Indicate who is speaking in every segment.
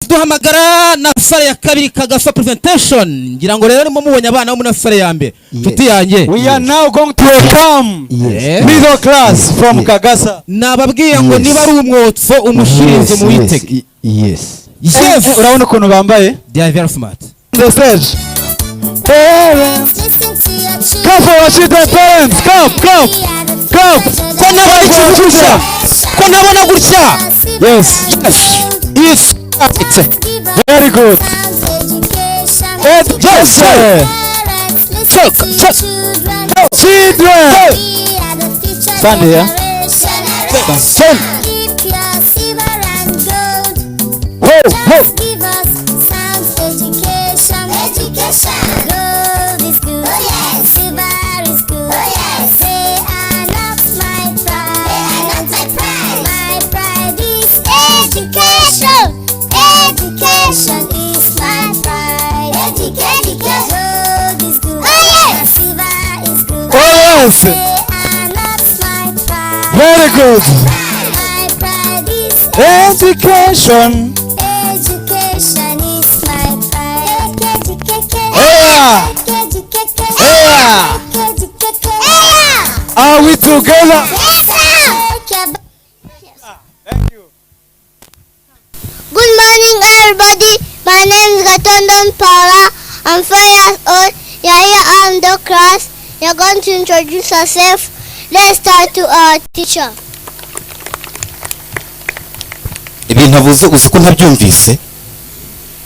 Speaker 1: duhamagara na sale ya kabiri Kagasa presentation. Ngira ngo rero arimo mubonye abana bo muri sale ya mbere. Tuti yanjye.
Speaker 2: We are now going to welcome middle class from Kagasa.
Speaker 1: Nababwiye ngo niba ari umwotso umushirinze mu witeke.
Speaker 3: Yes.
Speaker 2: Urabona ukuntu bambaye?
Speaker 1: They are very smart.
Speaker 2: The stage. Come for our children, parents. Come.
Speaker 1: Ko nabona gutya. Ko nabona gutya.
Speaker 2: Yes.
Speaker 1: Yes.
Speaker 2: Very good. Education. Children. Stand here. Stand. Ho. Very good. Education. Is my pride. Are we together? Thank you.
Speaker 4: Good morning, everybody. My name is Gatondon Paula. I'm 4 years old. You're here on the class. You're going to introduce yourself. Let's start to our teacher.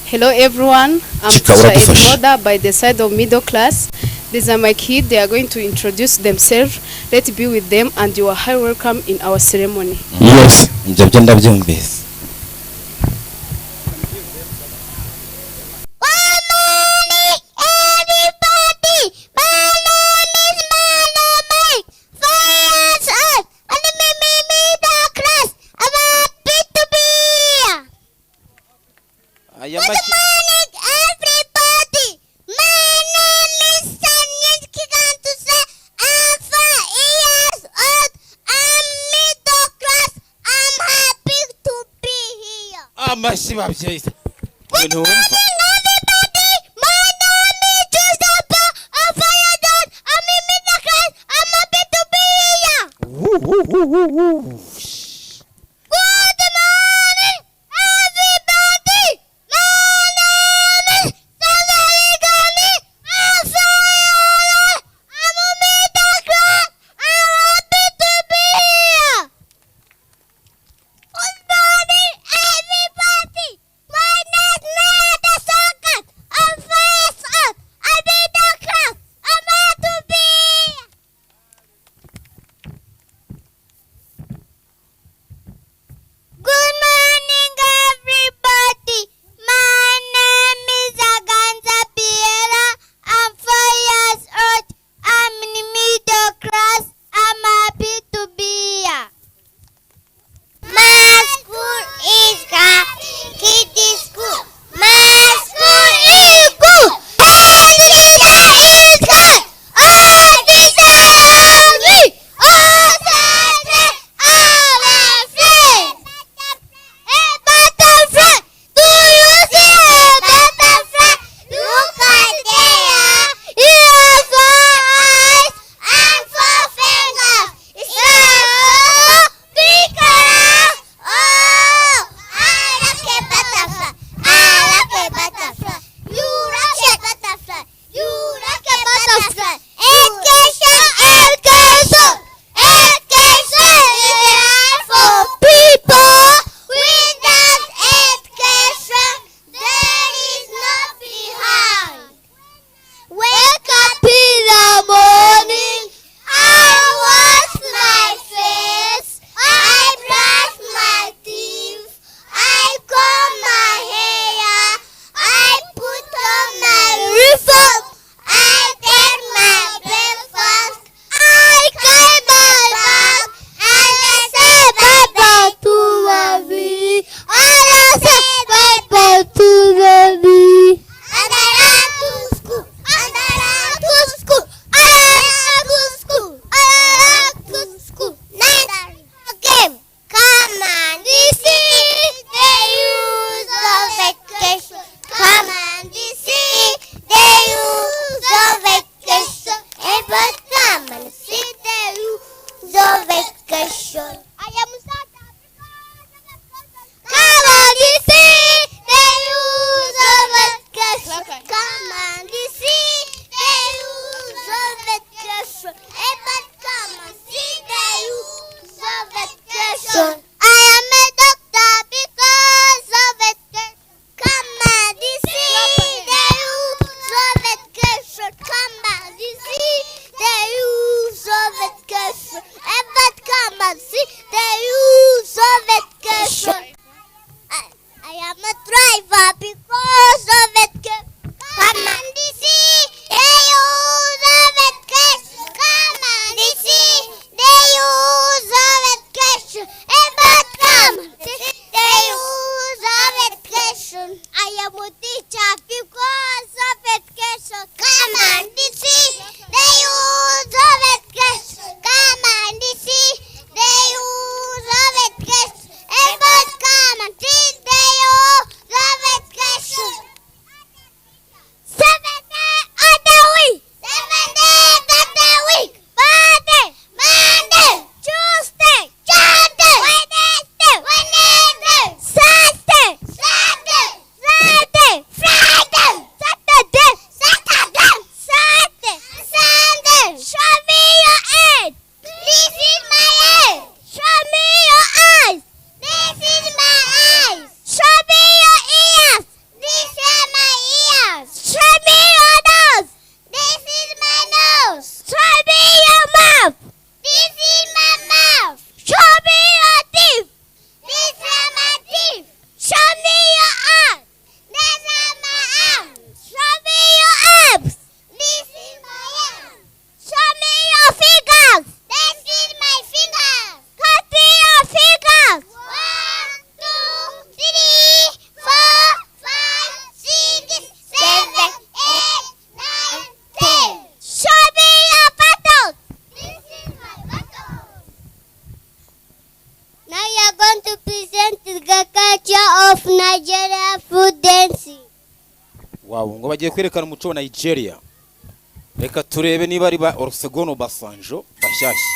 Speaker 5: Hello everyone, I'm teacher Edmoda by the side of middle class. These are my kids. They are going to introduce themselves. Let's be with them and you are highly welcome in our ceremony.
Speaker 1: Yes.
Speaker 4: Good morning, everybody. My name is Sanyin Kigantusa. I'm 4 years old. I'm middle class. I'm happy to be here. Good morning, everybody. My name is Giuseppe. I'm 4 years old. I'm in middle class. I'm happy to be here. Good morning, everybody. driver because of it. Come on, DC, they use of it cash. Come on, DC, they use of it cash. But come on, they use of it cash. I am a teacher because of it cash. Come on, DC, they use of it cash. Come on, DC, they use of it cash. But come on, they use of it cash. 7 days of the week. 7 days of the week. Monday, Tuesday, Wednesday, Thursday, Friday, Saturday, Sunday. Show me your eyes. This is my eyes. Show me your eyes. This is my eyes. Show me your ears. These are my ears. Show me your nose. This is my nose. Show me your mouth. This is my mouth. Show me your teeth. These are my teeth. Show me your arms. These are my arms. Show me your arms. This is my arms. Show me your fingers. This is my fingers. Count your fingers. 1, 2, 3, 4, 5, 6, 7, 8, 9, 10. Show me your buttons. This is my button. Now you are going to present the culture of Nigeria food dancing.
Speaker 1: Wow, ngo bagiye kwerekana umuco wa Nigeria. Reka turebe niba ari ba Olusegun Obasanjo bashyashya.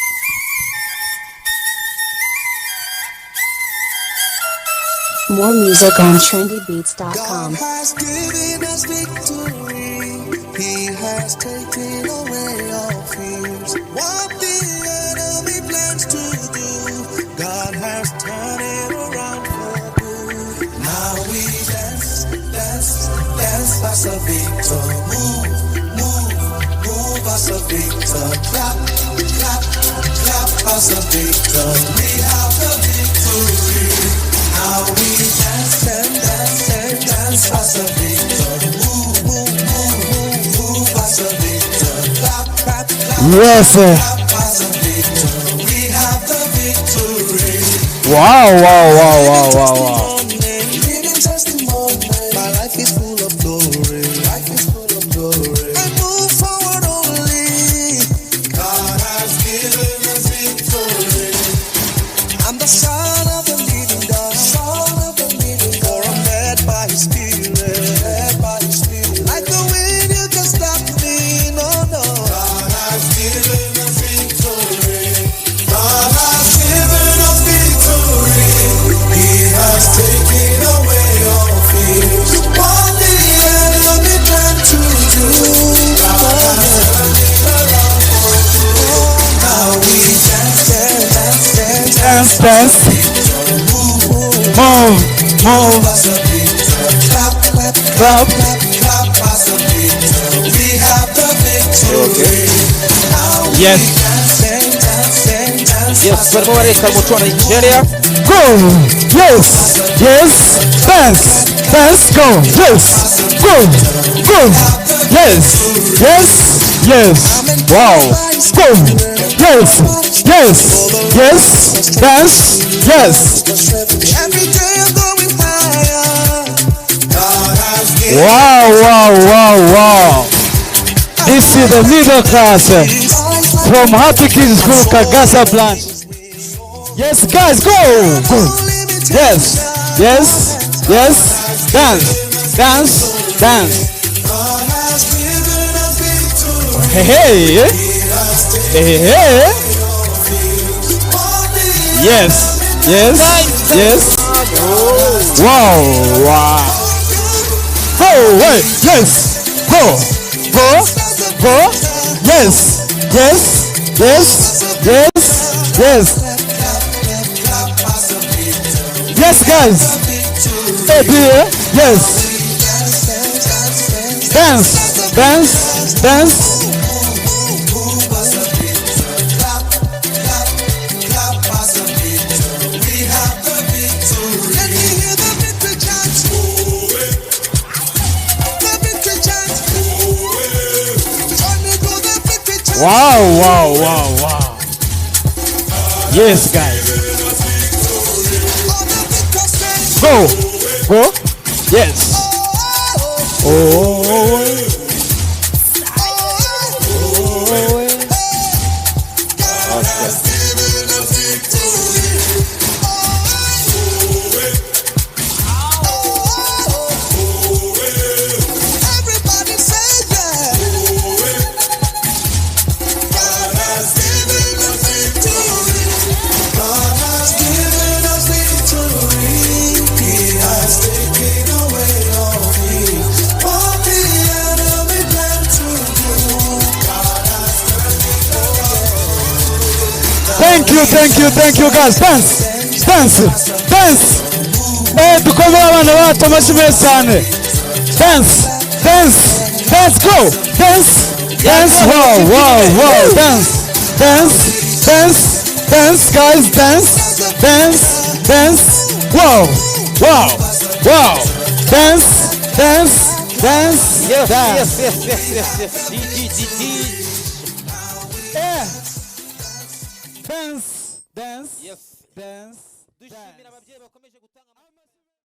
Speaker 3: More music on trendybeats.com.
Speaker 6: God has given us victory. He has taken away all fears. What the enemy plans to do, God has turned it around for good. Now we dance, dance, dance as a victor. Move, move, move as a victor. Clap, clap, clap as a victor. We have the victory. Now we dance and dance and dance as a victor. Move, move, move, move, move as a victor. Clap, clap, clap,
Speaker 2: Yes, sir.
Speaker 6: clap as a victor. We have the victory.
Speaker 2: Wow.
Speaker 6: Living testimony. My life is full of glory. Life is full of glory. I move forward only. God has given us victory. I'm the son of the living God. Son of the living God. For I'm led by His Spirit. Led by His Spirit. Like the wind, you can stop me. No, no. God has given us victory. God has given us victory. He has taken away all fears. What the enemy planned to do, God has turned it around for good. Now we dance, dance, dance, dance,
Speaker 2: Dance, dance.
Speaker 6: move, move,
Speaker 2: Move, move.
Speaker 6: as a victor. Clap, clap,
Speaker 2: Clap.
Speaker 6: clap, clap as a victor. We have the victory. Now we
Speaker 2: Yes.
Speaker 6: dance, dance, dance,
Speaker 1: Yes,
Speaker 6: as a
Speaker 1: barimo bareka umuco wa Nigeria.
Speaker 2: Go. Yes. Yes. Dance. Dance. Go. Yes. Go. Go. Yes. Yes. Yes. Wow. Go. Yes. Yes. Yes. Dance. Yes.
Speaker 6: every day I'm going higher. God has given
Speaker 2: Wow. This is the middle class from Happy Kids School Kagasa branch. Yes, guys, go. Yes. Dance.
Speaker 6: God has given us victory.
Speaker 2: Hey. Yes. Wow. Go. Wait. Yes. Go. Yes. Yes, guys. Hey, dear. Yes. Dance.
Speaker 6: We have the victory. Let me hear the victory chant.
Speaker 2: Wow. Yes, guys. Go. Yes.
Speaker 6: Everybody say yeah. God has given us victory. God has given us victory. He has taken away all fear. What the enemy planned to do, God has turned it around.
Speaker 2: Thank you, guys. Dance. Dukomere abana bacu amashyi meza cyane. Dance, go. Dance. Wow. Dance, guys. Dance. Wow. Dance.
Speaker 1: Yes.
Speaker 2: Dance.
Speaker 1: Dushimira ababyeyi bakomeje gutanga